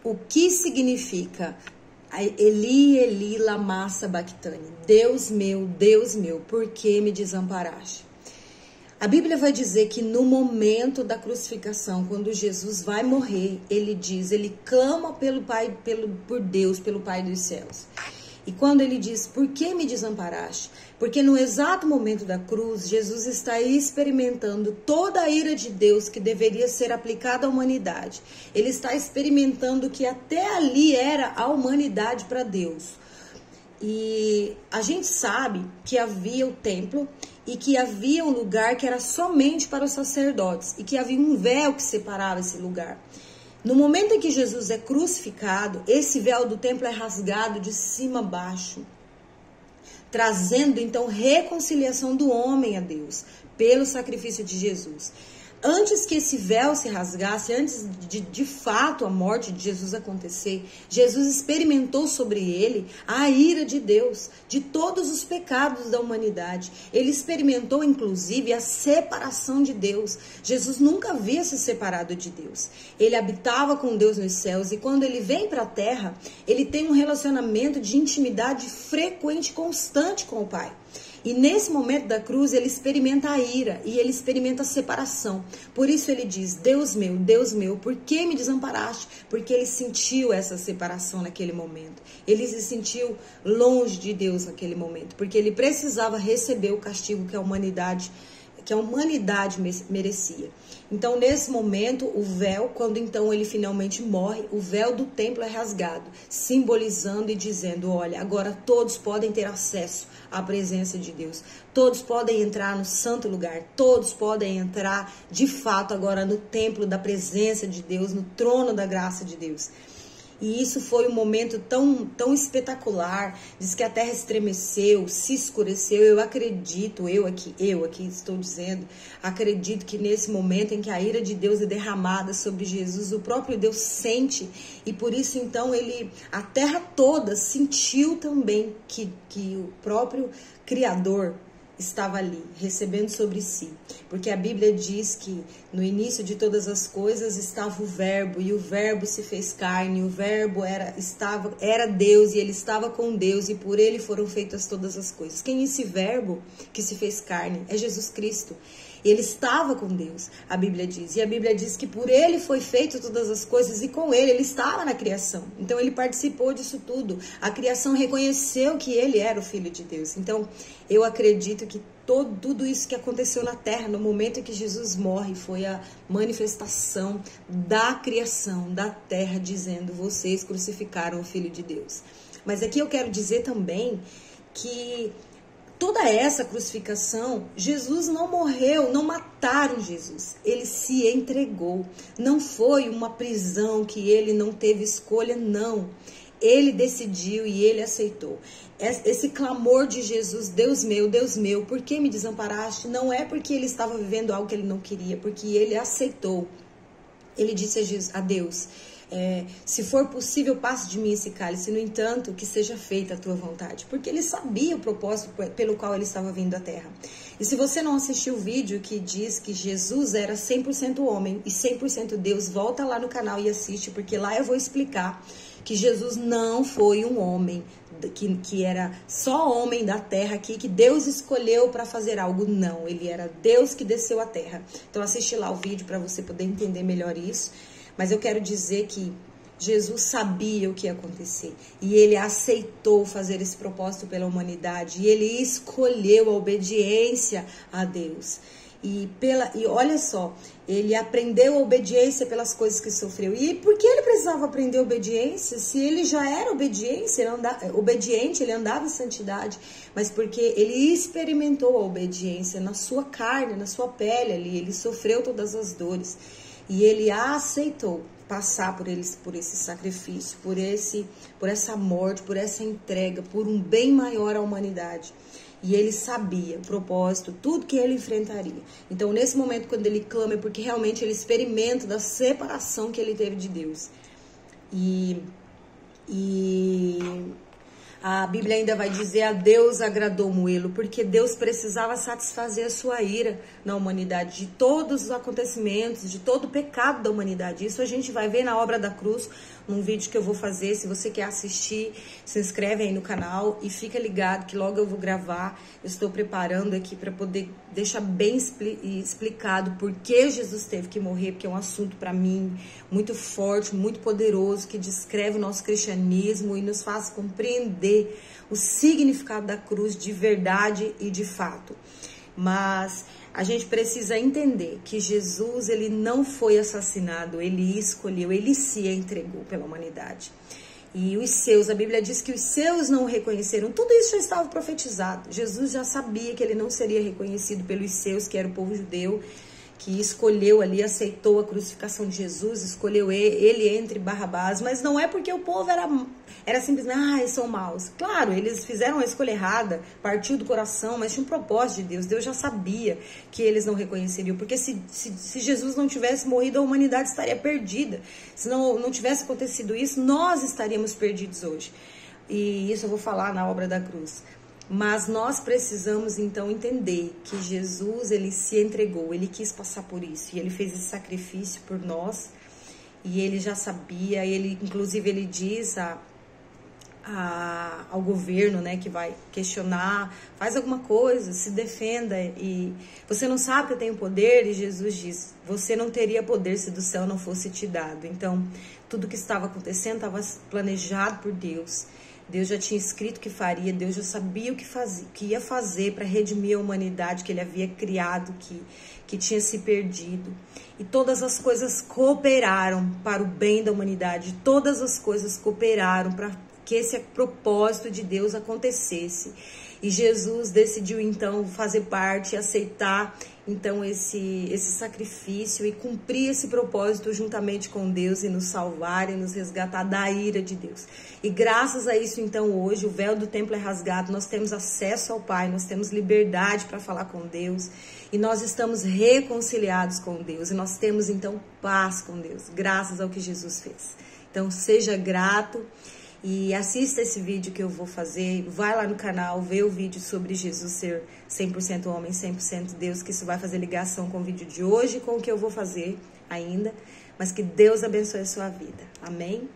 o que significa Eli, Eli, lama sabachthani? Deus meu, por que me desamparaste? A Bíblia vai dizer que no momento da crucificação, quando Jesus vai morrer, ele clama por Deus, pelo Pai dos céus. E quando ele diz, por que me desamparaste? Porque no exato momento da cruz, Jesus está experimentando toda a ira de Deus que deveria ser aplicada à humanidade. Ele está experimentando que até ali era a humanidade para Deus. E a gente sabe que havia o templo e que havia um lugar que era somente para os sacerdotes e que havia um véu que separava esse lugar. No momento em que Jesus é crucificado, esse véu do templo é rasgado de cima a baixo, trazendo então reconciliação do homem a Deus pelo sacrifício de Jesus. Antes que esse véu se rasgasse, antes de fato a morte de Jesus acontecer, Jesus experimentou sobre ele a ira de Deus, de todos os pecados da humanidade. Ele experimentou inclusive a separação de Deus. Jesus nunca havia se separado de Deus. Ele habitava com Deus nos céus e quando ele vem para a terra, ele tem um relacionamento de intimidade frequente e constante com o Pai. E nesse momento da cruz, ele experimenta a ira e ele experimenta a separação. Por isso ele diz, Deus meu, por que me desamparaste? Porque ele sentiu essa separação naquele momento. Ele se sentiu longe de Deus naquele momento, porque ele precisava receber o castigo que a humanidade merecia. Então, nesse momento, o véu, quando então ele finalmente morre, o véu do templo é rasgado, simbolizando e dizendo, olha, agora todos podem ter acesso à presença de Deus. Todos podem entrar no santo lugar, todos podem entrar, de fato, agora no templo da presença de Deus, no trono da graça de Deus. E isso foi um momento tão espetacular, diz que a terra estremeceu, se escureceu. Eu aqui estou dizendo, acredito que nesse momento em que a ira de Deus é derramada sobre Jesus, o próprio Deus sente, e por isso então a terra toda sentiu também que o próprio Criador estava ali, recebendo sobre si. Porque a Bíblia diz que no início de todas as coisas estava o Verbo, e o Verbo se fez carne, o Verbo era Deus, e ele estava com Deus, e por ele foram feitas todas as coisas. Quem é esse Verbo que se fez carne? É Jesus Cristo. Ele estava com Deus, a Bíblia diz. E a Bíblia diz que por ele foi feito todas as coisas e com ele estava na criação. Então ele participou disso tudo. A criação reconheceu que ele era o Filho de Deus. Então eu acredito que tudo isso que aconteceu na terra no momento em que Jesus morre foi a manifestação da criação, da terra, dizendo, vocês crucificaram o Filho de Deus. Mas aqui eu quero dizer também que toda essa crucificação, Jesus não morreu, não mataram Jesus. Ele se entregou. Não foi uma prisão que ele não teve escolha, não. Ele decidiu e ele aceitou. Esse clamor de Jesus, Deus meu, por que me desamparaste? Não é porque ele estava vivendo algo que ele não queria, porque ele aceitou. Ele disse a Deus, se for possível, passe de mim esse cálice, no entanto, que seja feita a tua vontade. Porque ele sabia o propósito pelo qual ele estava vindo à terra. E se você não assistiu o vídeo que diz que Jesus era 100% homem e 100% Deus, volta lá no canal e assiste, porque lá eu vou explicar que Jesus não foi um homem, que era só homem da terra aqui, que Deus escolheu para fazer algo. Não, ele era Deus que desceu à terra. Então assiste lá o vídeo para você poder entender melhor isso. Mas eu quero dizer que Jesus sabia o que ia acontecer e ele aceitou fazer esse propósito pela humanidade e ele escolheu a obediência a Deus. E olha só, ele aprendeu a obediência pelas coisas que sofreu. E por que ele precisava aprender obediência? Se ele já era obediente, ele andava em santidade. Mas porque ele experimentou a obediência na sua carne, na sua pele ali. Ele sofreu todas as dores. E ele aceitou passar por esse sacrifício, por essa morte, por essa entrega, por um bem maior à humanidade. E ele sabia o propósito, tudo que ele enfrentaria. Então, nesse momento, quando ele clama, é porque realmente ele experimenta da separação que ele teve de Deus. E A Bíblia ainda vai dizer: a Deus agradou moê-lo, porque Deus precisava satisfazer a sua ira na humanidade, de todos os acontecimentos, de todo o pecado da humanidade. Isso a gente vai ver na obra da cruz, num vídeo que eu vou fazer. Se você quer assistir, se inscreve aí no canal e fica ligado que logo eu vou gravar. Eu estou preparando aqui para poder deixar bem explicado por que Jesus teve que morrer, porque é um assunto para mim muito forte, muito poderoso, que descreve o nosso cristianismo e nos faz compreender o significado da cruz de verdade e de fato. Mas a gente precisa entender que Jesus, ele não foi assassinado, ele escolheu, ele se entregou pela humanidade. E os seus, a Bíblia diz que os seus não o reconheceram. Tudo isso já estava profetizado. Jesus já sabia que ele não seria reconhecido pelos seus, que era o povo judeu, que escolheu ali, aceitou a crucificação de Jesus, escolheu ele entre Barrabás, mas não é porque o povo era simplesmente, eles são maus. Claro, eles fizeram a escolha errada, partiu do coração, mas tinha um propósito de Deus. Deus já sabia que eles não reconheceriam, porque se Jesus não tivesse morrido, a humanidade estaria perdida. Se não tivesse acontecido isso, nós estaríamos perdidos hoje. E isso eu vou falar na obra da cruz. Mas nós precisamos então entender que Jesus, ele se entregou, ele quis passar por isso, e ele fez esse sacrifício por nós, e ele já sabia, inclusive ele diz ao governo, né, que vai questionar, faz alguma coisa, se defenda, e você não sabe que eu tenho poder, e Jesus diz, você não teria poder se do céu não fosse te dado. Então, tudo que estava acontecendo estava planejado por Deus. Deus já tinha escrito que faria, Deus já sabia o que ia fazer para redimir a humanidade que ele havia criado, que tinha se perdido. E todas as coisas cooperaram para o bem da humanidade, todas as coisas cooperaram para que esse propósito de Deus acontecesse. E Jesus decidiu então fazer parte, aceitar então esse sacrifício e cumprir esse propósito juntamente com Deus e nos salvar e nos resgatar da ira de Deus. E graças a isso então hoje o véu do templo é rasgado, nós temos acesso ao Pai, nós temos liberdade para falar com Deus e nós estamos reconciliados com Deus e nós temos então paz com Deus, graças ao que Jesus fez. Então seja grato. E assista esse vídeo que eu vou fazer, vai lá no canal, vê o vídeo sobre Jesus ser 100% homem, 100% Deus, que isso vai fazer ligação com o vídeo de hoje, com o que eu vou fazer ainda, mas que Deus abençoe a sua vida. Amém?